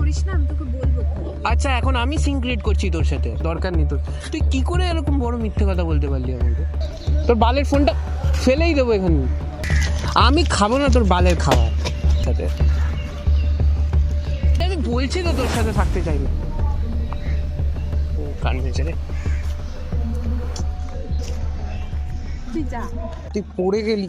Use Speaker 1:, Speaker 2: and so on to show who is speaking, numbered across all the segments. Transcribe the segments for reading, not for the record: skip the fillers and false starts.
Speaker 1: করিস না, আমি তোকে বলবো।
Speaker 2: আচ্ছা এখন আমি সিঙ্ক ক্রিয়েট করছি তোর সাথে, দরকার নেই তোর। তুই কি করে এরকম বড় মিথ্যে কথা বলতে পারলি আমাকে? তোর বালের ফোনটা ফেলেই দেবো এখানে। আমি খাবো না তোর বালের খাবার সাথে। আমি বলছি তো তোর সাথে থাকতে চাই না। ও কান ভেজে রে,
Speaker 1: তুই যা।
Speaker 2: তুই পড়ে গেলি।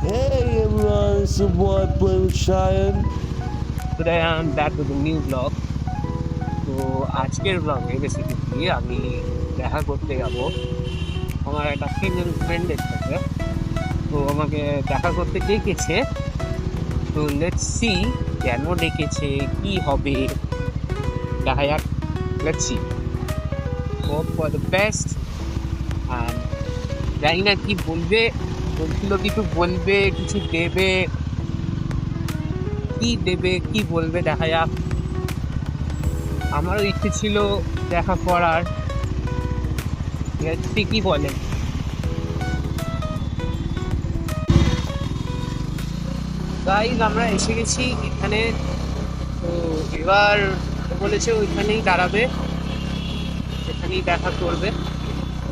Speaker 3: Hey everyone, it's your boy Play with Cheyenne.
Speaker 2: Today I'm back with a new vlog. তো আজকের ব্লগে বেসিক্যালি আমি দেখা করতে যাব আমার একটা ফিমেল ফ্রেন্ডের সাথে। তো আমাকে দেখা করতে ডেকেছে, তো লেটস সি কেন ডেকেছে, কি হবে দেখা যাক। Let's see, hope for the best. আর জানি না কি বলবে, বলছিল কিছু বলবে, কিছু দেবে, কি দেবে কি বলবে দেখা যাক। আমারও ইচ্ছে ছিল দেখা করার, দেখি কি বলে। গাইজ আমরা এসে গেছি এখানে। তো এবার বলেছে ওইখানেই দাঁড়াবে, এখানেই দেখা করবে।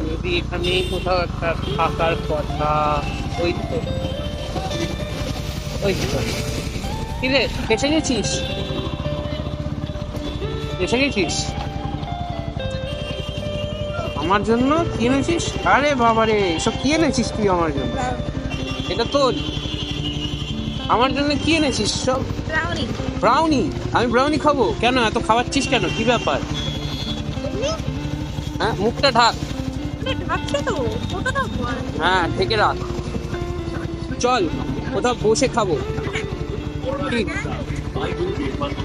Speaker 2: যদি এখানেই কোথাও একটা থাকার কথা। ওই তো ওই তো, কি রে এসে গেছিস? এসে গেছিস আমার জন্য? কি এনেছিস? আরে বাবারে, এসব কি এনেছিস তুই আমার জন্য? এটা তোর? আমার জন্য কি এনেছিস সব?
Speaker 1: ব্রাউনি।
Speaker 2: ব্রাউনি? আমি ব্রাউনি খাবো কেন? এত খাওয়াচ্ছিস কেন? কি ব্যাপার? হ্যাঁ মুখটা ঢাক।
Speaker 1: ঢাকছে তো, কত ঢাকবো আর?
Speaker 2: হ্যাঁ ঢেকে রাখ। চল কোথাও বসে খাবো। কি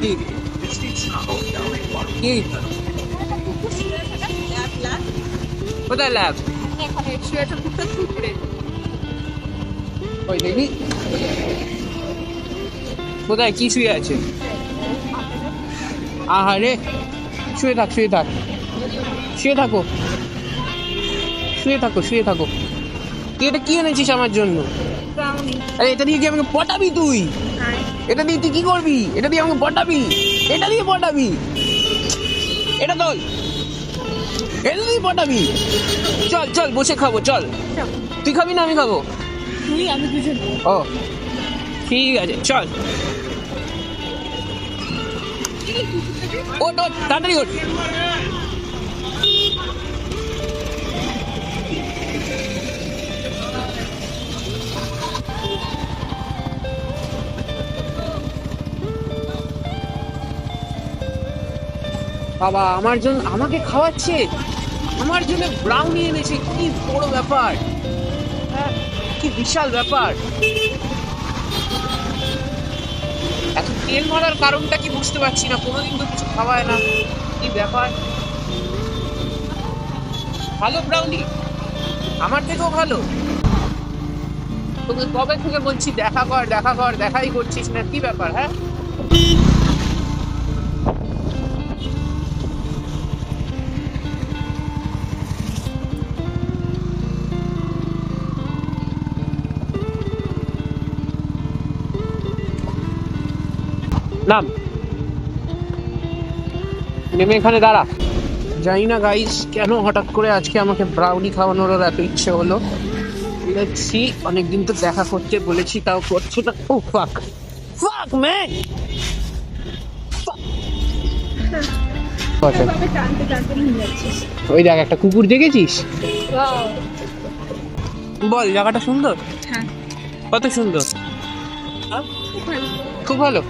Speaker 2: কি কি? কোথায় ল্যাব?
Speaker 1: এখানে শুয়ে তো দুটো ছুটবে।
Speaker 2: ওই দেখি কোথায় কি শুয়ে আছে? আহারে, শুয়ে থাক শুয়ে থাক, শুয়ে থাকো শুয়ে থাকো শুয়ে থাকো। তুই এটা কি এনেছিস আমার জন্য?
Speaker 1: ব্রাউনি।
Speaker 2: আরে এটা দিয়ে কি আমাকে পটাবি তুই?
Speaker 1: হ্যাঁ।
Speaker 2: এটা দিয়ে তুই কি করবি? এটা দিয়ে আমাকে পটাবি? এটা দিয়ে পটাবি? এটা তোল, এটা দিয়ে পটাবি? চল চল বসে খাবো চল। তুই খাবি না আমি খাবো?
Speaker 1: তুই আমি দুজন।
Speaker 2: ও ঠিক আছে চল। ওট ওট তাড়াতাড়ি ওঠ। বাবা আমার জন্য আমাকে খাওয়াচ্ছে, আমার জন্য ব্রাউনি এনেছে। কি বড় ব্যাপার, হ্যাঁ কি বিশাল ব্যাপার। এত তেল মারার কারণটা কি বুঝতে পারছি না, কোনোদিন তো কিছু খাওয়ায় না, কি ব্যাপার। ভালো ব্রাউনি, আমার থেকেও ভালো। তোকে কবে থেকে বলছি দেখা কর দেখা কর, দেখাই করছিস না, কি ব্যাপার? হ্যাঁ নাম, নেমে এখানে দাঁড়া। জানি না গাইস কেন হঠাৎ করে আজকে আমাকে ব্রাউনি খাওয়ানোর এত ইচ্ছে হলো। দেখছি অনেকদিন তো দেখা করতে বলেছি তাও করছে না। ও ফাক ফাক ম্যান।
Speaker 1: তবে টানতে টানতে নিয়ে যাচ্ছিস।
Speaker 2: ওই দেখ একটা কুকুর দেখেছিস?
Speaker 1: ওয়াও।
Speaker 2: বল জায়গাটা সুন্দর?
Speaker 1: হ্যাঁ।
Speaker 2: কত সুন্দর?
Speaker 1: খুব ভালো।
Speaker 2: খুব ভালো।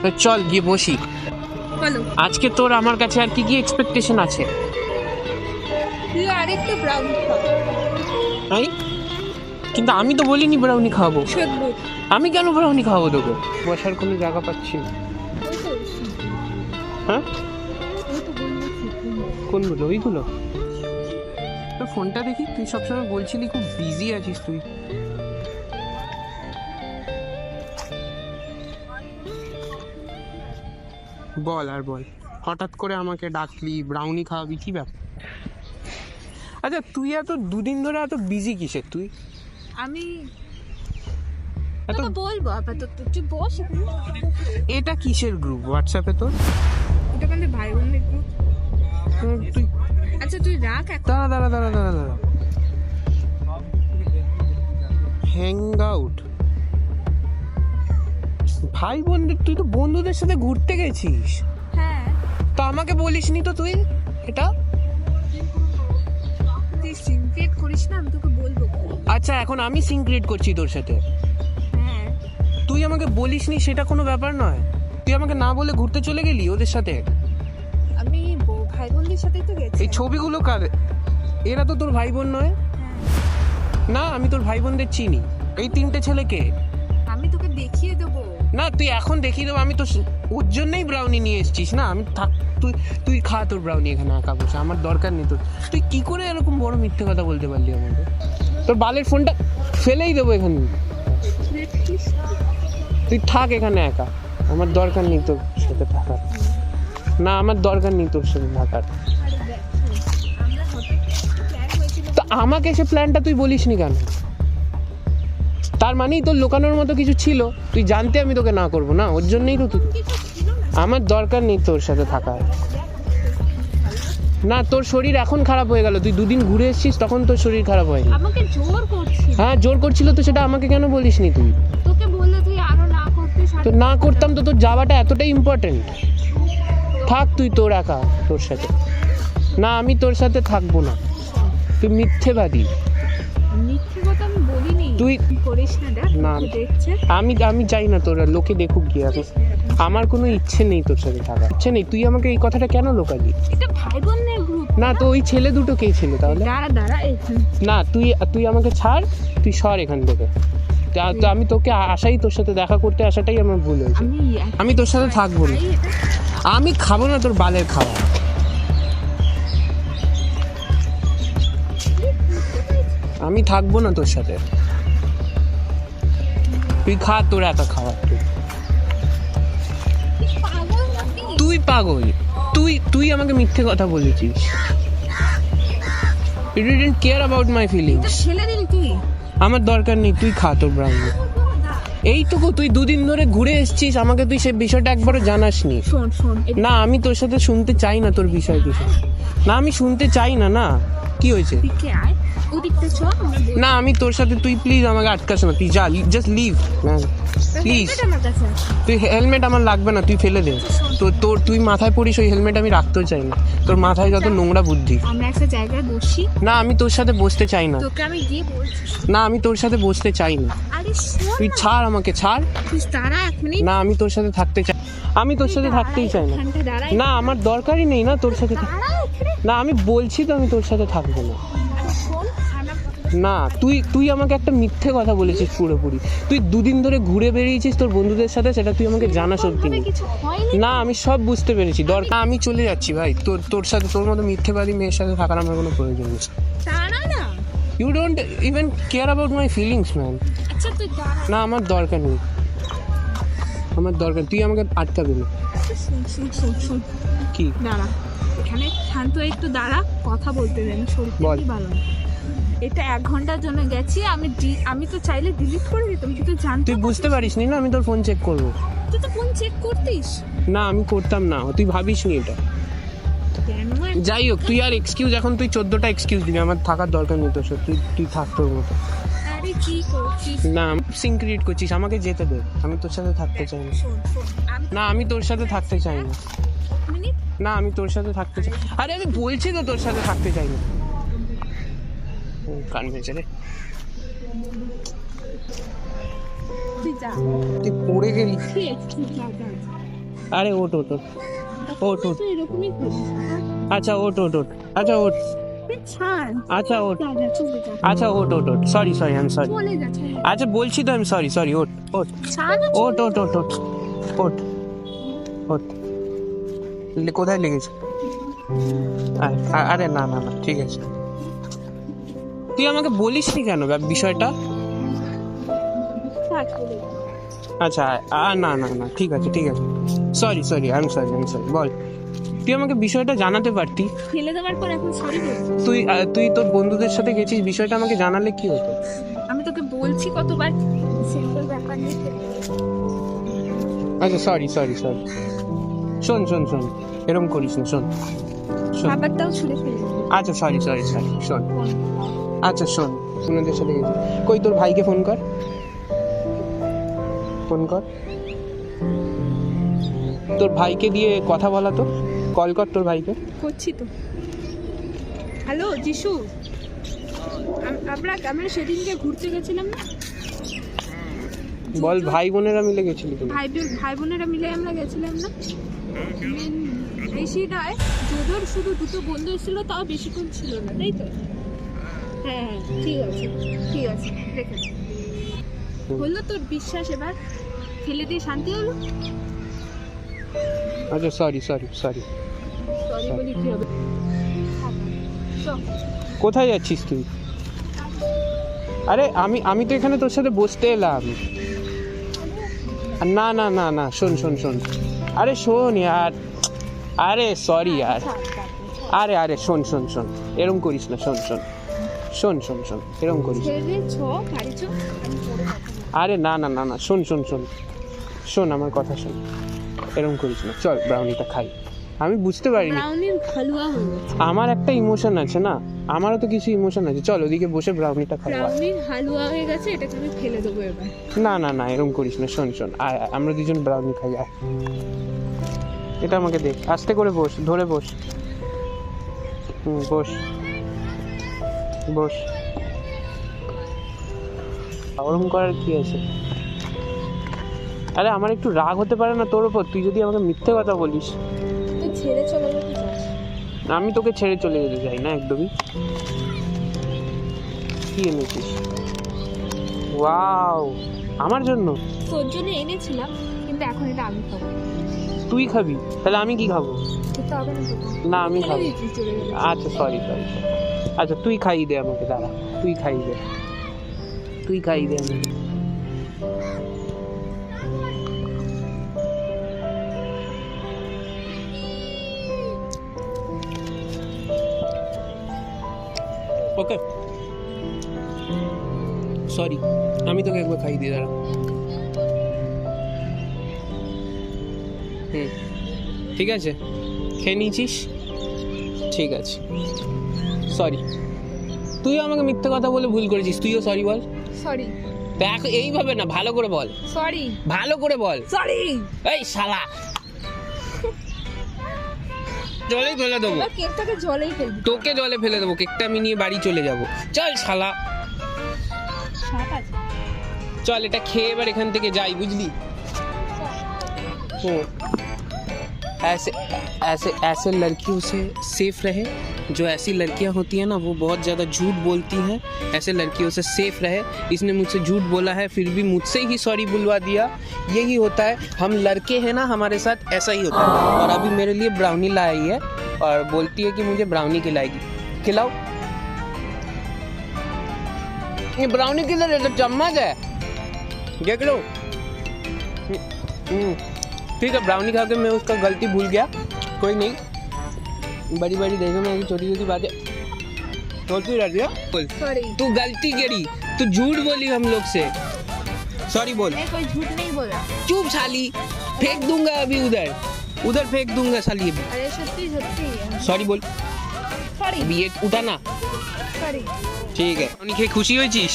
Speaker 2: তো চল গিয়ে বসি।
Speaker 1: বলো।
Speaker 2: আজকে তোর আমার কাছে আর কি কি এক্সপেকটেশন আছে?
Speaker 1: তুই আরেকটু ব্রাউনি খাও।
Speaker 2: তাই? কিন্তু আমি তো বলিনি ব্রাউনি খাওয়াবো।
Speaker 1: সত্যি।
Speaker 2: আমি কেন ব্রাউনি খাওয়াবো তোকে? বসার কোনো জায়গা পাচ্ছি না।
Speaker 1: ওই তো
Speaker 2: হ্যাঁ
Speaker 1: ওই তো বলছি।
Speaker 2: কোনগুলো? ওইগুলো? তোর ফোনটা দেখি, তুই সবসময় বলছিলি খুব বিজি আছিস তুই। বল আর বল, হঠাৎ করে আমাকে ডাকলি, ব্রাউনি খাওয়াবি, কি ব্যাপার? আচ্ছা তুই এত দুদিন ধরে এত বিজি কিসের তুই?
Speaker 1: আমি
Speaker 2: এত
Speaker 1: তোকে বলবো আপাতত তুই বস এখানে।
Speaker 2: এটা কিসের গ্রুপ হোয়াটসঅ্যাপে তোর?
Speaker 1: এটা কিন্তু ভাই বোনের গ্রুপ।
Speaker 2: তুই
Speaker 1: আচ্ছা তুই রাখ এখন।
Speaker 2: দাঁড়া হ্যাং আউট ভাই বোনদের, তুই তো বন্ধুদের সাথে ঘুরতে গেছিস,
Speaker 1: হ্যাঁ
Speaker 2: তো আমাকে বলিসনি তো তুই এটা।
Speaker 1: তুই সিনক্রেট করিস না, আমি তোকে বলবো।
Speaker 2: আচ্ছা এখন আমি সিন ক্রিয়েট করছি তোর সাথে,
Speaker 1: হ্যাঁ
Speaker 2: তুই আমাকে বলিসনি সেটা কোনো ব্যাপার নয়। তুই আমাকে না বলে ঘুরতে চলে গেলি ওদের সাথে।
Speaker 1: আমি ভাই বোনদের সাথেই তো গেছি।
Speaker 2: এই ছবিগুলো কার? এরা তো তোর ভাই বোন নয়।
Speaker 1: হ্যাঁ
Speaker 2: না আমি তোর ভাই বোনদের চিনি। এই তিনটে ছেলেকে
Speaker 1: আমি তোকে দেখিয়ে দেবো।
Speaker 2: না তুই এখন দেখিয়ে দেবো। আমি তো ওর জন্যই ব্রাউনি নিয়ে এসেছিস না। আমি থাক, তুই খা তোর ব্রাউনি এখানে একা বসে, আমার দরকার নেই তোর। তুই কি করে এরকম বড় মিথ্যে কথা বলতে পারলি আমাকে? তোর বালের ফোনটা ফেলেই দেবো এখানে। তুই থাক এখানে একা, আমার দরকার নেই তোর সাথে থাকার। না আমার দরকার নেই তোর সাথে থাকার।
Speaker 1: আমরা হঠাৎ প্ল্যান হয়েছিল।
Speaker 2: তো আমাকে সে প্ল্যানটা তুই বলিসনি কেন? তার মানেই তোর লোকানোর মতো কিছু ছিল, তুই জানতে আমি তোকে না করবো না, ওর জন্যই তো তুই।
Speaker 1: কিছু ছিল না।
Speaker 2: আমার দরকার নেই তোর সাথে থাকার। না তোর শরীর এখন খারাপ হয়ে গেল, তুই দুদিন ঘুরে এসেছিস তখন তোর শরীর খারাপ হয়নি।
Speaker 1: আমাকে জোর করছে।
Speaker 2: হ্যাঁ জোর করছিল তো, সেটা আমাকে কেন বলিসনি তুই?
Speaker 1: তোকে বললে তুই আরো না করতিস।
Speaker 2: তো না করতাম তো তোর যাওয়াটা এতটাই ইম্পর্টেন্ট? থাক তুই তোর একা তোর সাথে। না আমি তোর সাথে থাকবো না, তুই মিথ্যেবাদী।
Speaker 1: মিথ্যে কথা আমি বলিনি।
Speaker 2: তুই
Speaker 1: করিস না, দেখ
Speaker 2: না।
Speaker 1: লোকে দেখছে।
Speaker 2: আমি চাই না তোরা লোকে দেখুক গিয়ে। আমার কোনো ইচ্ছে নেই তোর সাথে থাকার, ইচ্ছে নেই। তুই আমাকে এই কথাটা কেন লোকালি?
Speaker 1: এটা ভাই বোনের গ্রুপ।
Speaker 2: না তো ওই ছেলে দুটো কে ছিল তাহলে?
Speaker 1: দাঁড়া এখানে।
Speaker 2: না তুই আমাকে ছাড়, তুই সর এখান থেকে। তো আমি তোকে আসাই, তোর সাথে দেখা করতে আসাটাই আমার ভুল হয়েছে। আমি তোর সাথে থাকবো না, আমি খাবো না তোর বালের খাবার। আমি থাকবো না তোর সাথে, তুই খা তোর একা খাবার। তুই পাগল, তুই আমাকে মিথ্যে কথা বলেছিস। You didn't care about my feelings.
Speaker 1: ছেলে দিলি তুই।
Speaker 2: আমার দরকার নেই, তুই খা তোর ব্রাউনি। এইটুকু তুই দুদিন ধরে ঘুরে এসেছিস, আমাকে তুই সে বিষয়টা একবারও জানাসনি।
Speaker 1: শোন
Speaker 2: না আমি তোর সাথে শুনতে চাই না তোর বিষয় কিছু। না আমি শুনতে চাই না। না কি হয়েছে?
Speaker 1: দিকে আয়, ওদিকটা চ।
Speaker 2: না আমি তোর সাথে, তুই প্লিজ আমাকে আটকাস না, তুই যা, জাস্ট লিভ প্লিজ।
Speaker 1: আমার কাছে আছে।
Speaker 2: তুই হেলমেট আমার লাগবে না, তুই ফেলে দে। তুই মাথায় পড়িস ওই হেলমেট, আমি রাখতেও চাই না। তোর মাথায় যত নোংরা বুদ্ধি।
Speaker 1: আমরা একটা জায়গায় বসি।
Speaker 2: না আমি তোর সাথে বসতে চাই না।
Speaker 1: তোকে আমি গিয়ে বলছি।
Speaker 2: না আমি তোর সাথে বসতে চাই না।
Speaker 1: আরে শোন
Speaker 2: তুই ছাড় আমাকে, ছাড়।
Speaker 1: তুই দাঁড়া এক মিনিট।
Speaker 2: না আমি তোর সাথে থাকতে চাই, আমি তোর সাথে থাকতেই চাই না।
Speaker 1: দাঁড়া।
Speaker 2: না আমার দরকারই নেই না তোর সাথে
Speaker 1: দাঁড়া এখানে।
Speaker 2: না আমি বলছি তো আমি তোর সাথে থাকবো না।
Speaker 1: আরে শোন আমার কথা।
Speaker 2: না তুই আমাকে একটা মিথ্যে কথা বলেছিস পুরোপুরি। তুই দুদিন ধরে ঘুরে বেরিয়েছিস তোর বন্ধুদের সাথে, সেটা তুই আমাকে জানা সত্যি নেই।
Speaker 1: কিছু হয়নি।
Speaker 2: না আমি সব বুঝতে পেরেছি, দরকার আমি চলে যাচ্ছি ভাই। তোর সাথে, তোর মতো মিথ্যেবাদী মেয়ের সাথে থাকার আমার কোনো প্রয়োজন নেই।
Speaker 1: দাঁড়া না।
Speaker 2: You don't even care about my feelings man.
Speaker 1: আচ্ছা তুই দাঁড়া।
Speaker 2: না আমার দরকার নেই, আমার দরকার, তুই আমাকে আটকাবি না।
Speaker 1: শোন
Speaker 2: কি?
Speaker 1: দাঁড়া এখানে, শান্ত একটু দাঁড়া, কথা বলতে দেন। শরীর
Speaker 2: বল।
Speaker 1: ভালো না। এটা 1 ঘন্টার জন্য গেছি আমি তো চাইলে ডিলিট করে দিতাম, তুই তো জানতে।
Speaker 2: তুই বুঝতে পারিস নি না আমি তোর ফোন চেক করবো?
Speaker 1: তুই তো ফোন চেক করতিস।
Speaker 2: না আমি করতাম না, তুই ভাবিস নি এটা।
Speaker 1: কেন?
Speaker 2: যাই হোক তুই আর এক্সকিউজ, এখন তুই 14টা এক্সকিউজ দিবি, আমার থাকার দরকার নেই তোর সাথে। তুই থাক তোর মতো।
Speaker 1: আরে কি করছিস?
Speaker 2: না সিন ক্রিয়েট করছিস, আমাকে যেতে দে, আমি তোর সাথে থাকতে চাই না।
Speaker 1: শোন
Speaker 2: না আমি তোর সাথে থাকতে চাই না।
Speaker 1: মিনিট।
Speaker 2: না আমি তোর সাথে থাকতে চাই। আরে আমি বলছি তো তোর সাথে থাকতে চাই না। কান বেঁচে রে,
Speaker 1: তুই যা।
Speaker 2: তুই পড়ে গেলি।
Speaker 1: ঠিক আছে, তুই যা।
Speaker 2: আরে ওঠ।
Speaker 1: তুই এরকমই করিস।
Speaker 2: আচ্ছা ওঠ। আচ্ছা ওঠ।
Speaker 1: তুই ছাড়।
Speaker 2: আচ্ছা ওঠ।
Speaker 1: যা, চলে যা।
Speaker 2: আচ্ছা ওঠ। Sorry I am sorry.
Speaker 1: চলে যা, চলে যা।
Speaker 2: আচ্ছা বলছি তো আমি সরি। ওঠ।
Speaker 1: ছাড় না,
Speaker 2: ওঠ। কোথায় লেগেছে? আরে না ঠিক আছে। তুই আমাকে বলিস নি কেন বিষয়টা?
Speaker 1: ছাড়, চলে যা।
Speaker 2: আচ্ছা না ঠিক আছে সরি আই এম সরি বল। তুই আমাকে বিষয়টা জানাতে পারতি।
Speaker 1: ফেলে দেওয়ার পর এখন সরি বলছিস?
Speaker 2: তুই তোর বন্ধুদের সাথে গেছিস, বিষয়টা আমাকে জানালে কি হতো?
Speaker 1: আমি তোকে বলছি কতবার, সিম্পল ব্যাপার। নিয়ে খেলি।
Speaker 2: আচ্ছা সরি শোন এরকম করিস না, শোন
Speaker 1: খাবারটাও ছুঁড়ে ফেলি।
Speaker 2: আচ্ছা সরি শোন আচ্ছা শোন, ওনাদের সাথে গেছি। কই তোর ভাইকে ফোন কর তোর ভাইকে দিয়ে কথা বলা, তো কল কর তোর ভাইকে।
Speaker 1: করছি তো। হ্যালো যিশু, আমরা সেদিনকে ঘুরতে গেছিলাম না,
Speaker 2: বল ভাই বোনেরা মিলে গেছিলি তুমি?
Speaker 1: ভাই বোনেরা মিলে আমরা গেছিলাম না, বেশি নয়, যদুর শুধু দুটো বন্ধু ছিল, তাও বেশিক্ষণ ছিল না, তাই তো? হ্যাঁ ঠিক আছে রেখে দে। বললো তোর বিশ্বাস এবার ফেলে দিয়ে শান্তি হলো।
Speaker 2: আচ্ছা সরি
Speaker 1: সরি বলি কি হবে? চল।
Speaker 2: কোথায় যাচ্ছিস তুই? আরে আমি তো এখানে তোর সাথে বসতে এলাম। না শোন আরে শোন ইয়ার, আরে সরি ইয়ার, আরে শোন এরম করিস না, শোন এরম করিস না। আরে না শোন আমার কথা শোন, এরম করিস না, চল ব্রাউনিটা খাই। আমি বুঝতে পারিনি
Speaker 1: ব্রাউনির হালুয়া হয়ে গেছে।
Speaker 2: আমার একটা ইমোশন আছে না, আমারও তো কিছু ইমোশন আছে, চল ওদিকে বসে ব্রাউনিটা খাই।
Speaker 1: ব্রাউনির হালুয়া হয়ে গেছে, এটাকে আমি ফেলে দেবো এবার।
Speaker 2: না এরকম করিস না, শোন আয় আমরা দুজন ব্রাউনি খাই, আয়। এটা আমাকে দেখ, আস্তে করে বস, ধরে বস, বস ওরকম করার কি আছে? আরে আমার একটু রাগ হতে পারে না তোর ওপর? তুই যদি আমাকে মিথ্যে কথা বলিস।
Speaker 1: তুই ছেড়ে চলে যেতে চাস?
Speaker 2: আমি তোকে ছেড়ে চলে যেতে চাই না একদমই। কি এনেছিস? ওয়াও, আমার জন্য?
Speaker 1: তোর জন্য এনেছিলাম, কিন্তু এখন এটা আমি খাবো।
Speaker 2: তুই খাবি? তাহলে আমি কি খাবো?
Speaker 1: খেতে হবে না তোকে।
Speaker 2: না আমি খাবো।
Speaker 1: চলে গেলে।
Speaker 2: আচ্ছা সরি আচ্ছা তুই খাইয়ে দে আমাকে, দাঁড়া তুই খাইয়ে দে আমাকে। ওকে সরি, আমি তোকে একবার খাইয়ে দিই, দাঁড়া। ঠিক আছে, খেয়ে নিয়েছিস? ঠিক আছে সরি। তুইও আমাকে মিথ্যে কথা বলে ভুল করেছিস, তুইও সরি বল।
Speaker 1: সরি।
Speaker 2: দেখ এইভাবে না, ভালো করে বল।
Speaker 1: সরি।
Speaker 2: ভালো করে বল।
Speaker 1: সরি।
Speaker 2: এই শালা, জলেই ফেলে দেবো
Speaker 1: কেকটাকে, জলেই ফেলবি?
Speaker 2: তোকে জলে ফেলে দেবো, কেকটা আমি নিয়ে বাড়ি চলে যাব। চল শালা, চল এটা খেয়ে এবার এখান থেকে যাই, বুঝলি? ऐसे लड़कियों से सेफ रहे। जो ऐसी लड़कियां होती हैं ना, वो बहुत ज़्यादा झूठ बोलती हैं। ऐसे लड़कियों से सेफ रहे। इसने मुझसे झूठ बोला है, फिर भी मुझसे ही सॉरी बुलवा दिया। यही होता है, हम लड़के हैं ना, हमारे साथ ऐसा ही होता है। और अभी मेरे लिए ब्राउनी लाई है और बोलती है कि मुझे ब्राउनी खिलाएगी। खिलाओ। ये ब्राउनी किधर है? तो चम्मच है, देख लो। ठीक है, ब्राउनी खा के मैं उसका गलती भूल गया, कोई नहीं। बड़ी देशों में ऐसी छोटी बातें होती रहती है। तू गलती करी, तू झूठ बोली हम लोग से, सॉरी बोल।
Speaker 1: मैं कोई झूठ नहीं बोला।
Speaker 2: चुप साली, फेंक दूंगा अभी, उधर फेंक दूंगा साली अभी।
Speaker 1: अरे सच्ची
Speaker 2: सॉरी बोल।
Speaker 1: सॉरी।
Speaker 2: अभी ये उठा ना।
Speaker 1: सॉरी।
Speaker 2: ঠিক আছে, আমি খেয়ে খুশি হয়েছিস?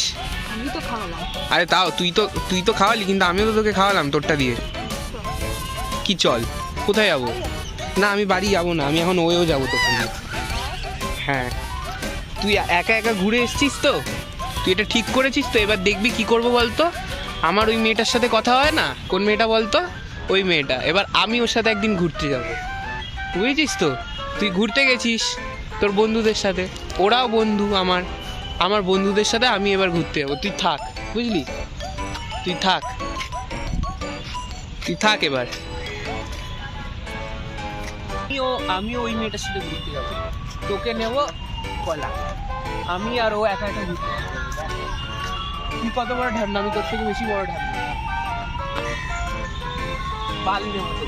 Speaker 1: আমি তো খাওয়ালাম।
Speaker 2: আরে তাও তুই তো খাওয়ালি, কিন্তু আমিও তো তোকে খাওয়ালাম তোরটা দিয়ে। কি চল, কোথায় যাবো? না আমি বাড়ি যাবো না, আমি এখন ওয়েও যাবো তোকে নিয়ে। হ্যাঁ তুই একা ঘুরে এসছিস তো, তুই এটা ঠিক করেছিস তো। এবার দেখবি কি করবো বলতো, আমার ওই মেয়েটার সাথে কথা হয় না, কোন মেয়েটা বলতো? ওই মেয়েটা। এবার আমি ওর সাথে একদিন ঘুরতে যাবো, বুঝেছিস তো? তুই ঘুরতে গেছিস তোর বন্ধুদের সাথে, ওরাও বন্ধু আমার বন্ধুদের সাথে আমি এবার ঘুরতে যাবো। তুই থাক, বুঝলি? তুই থাক এবার। আমিও ওই মেয়েটার সাথে ঘুরতে যাবো, তোকে নেব কলা, আমি আর ও একা ঘুরতে যাবো। তুই কত বড় ঢ্যামনা, আমি তোর থেকে বেশি বড় ঢ্যামনা। বালির মতো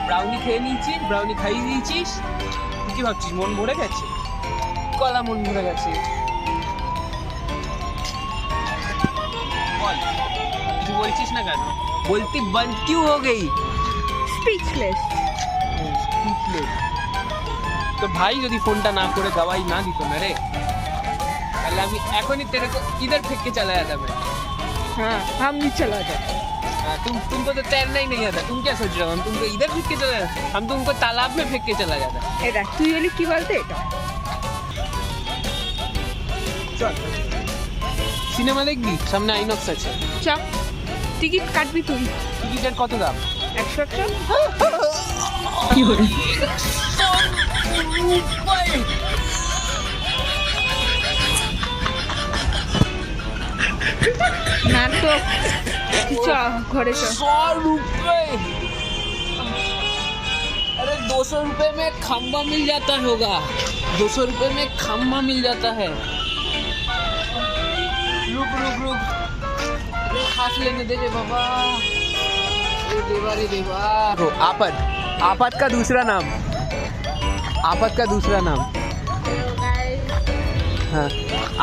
Speaker 2: ব্রাউনি খেয়ে নিয়েছিস, ব্রাউনি খাইয়ে দিয়েছিস, তুই কি ভাবছিস মন ভরে গেছে? কলা মন ভরে গেছে। বল, কিছু बोलছিস ना কেন बोलती बंद क्यों हो गई
Speaker 1: স্পিচলেস।
Speaker 2: তো ভাই যদি ফোনটা না করে দवाई ना দিত না রে তাহলে আমি এখনই तेरे को इधर फेंक के चला जाता मैं।
Speaker 1: हाँ हम भी चला जाते।
Speaker 2: हाँ, तुमको तो तैरना ही नहीं आता। तुम क्या सोच रहे हो हम तुमको इधर फेंक के चला जाता हम तुमको तालाब में फेंक के चला जाता।
Speaker 1: এটা তুই বলি কি বলতে এটা
Speaker 2: চল সিনেমা দেখবি সামনে আইনক্স আছে
Speaker 1: চ টিকিট কাটবি তুই
Speaker 2: টিকিটের কত দাম
Speaker 1: 100 টাকা কি হলো না তো চ ঘরে চ
Speaker 2: 100 रुपए अरे 200 रुपए में खंबा मिल जाता होगा 200 रुपए में खंबा मिल जाता है रुक रुक रुक अरे हाथ लेने दे रे बाबा रे देवा आपद आपद का दूसरा नाम आपद का दूसरा नाम हाँ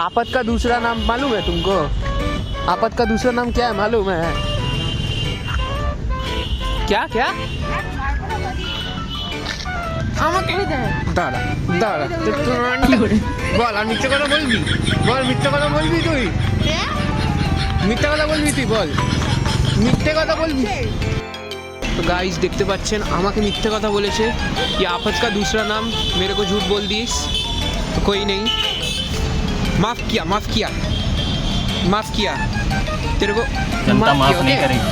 Speaker 2: आपद का दूसरा नाम मालूम है तुमको आपद का दूसरा नाम क्या है मालूम है क्या क्या
Speaker 1: আমাকে দেয়
Speaker 2: দাঁড়া দাঁড়া বল আর মিথ্যে কথা বলবি বল মিথ্যে কথা বলবি তুই মিথ্যে কথা বলবি তুই বল মিথ্যে কথা বলবি तो गाइस देखते पाচ্ছেন আমাকে মিথ্যে কথা বলেছে ये आफत का दूसरा नाम मेरे को झूठ बोल दिस तो कोई नहीं माफ किया माफ किया माफ किया तेरे को माफ नहीं करेगी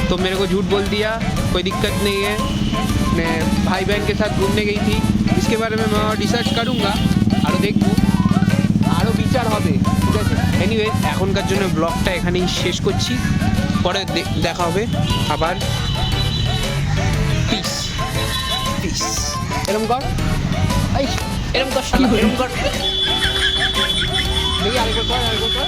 Speaker 2: तो मेरे को झूठ बोल दिया कोई दिक्कत नहीं है मैं भाई बहन के साथ घूमने गई थी इसके बारे में मैं रिसर्च करूँगा और देखबो আরও বিচার হবে ঠিক আছে এনিওয়ে এখনকার জন্য ব্লগটা এখানেই শেষ করছি পরে দেখা হবে আবার পিস পিস এরম কর এই এরম কর এরম কর দেখি আরেকবার কর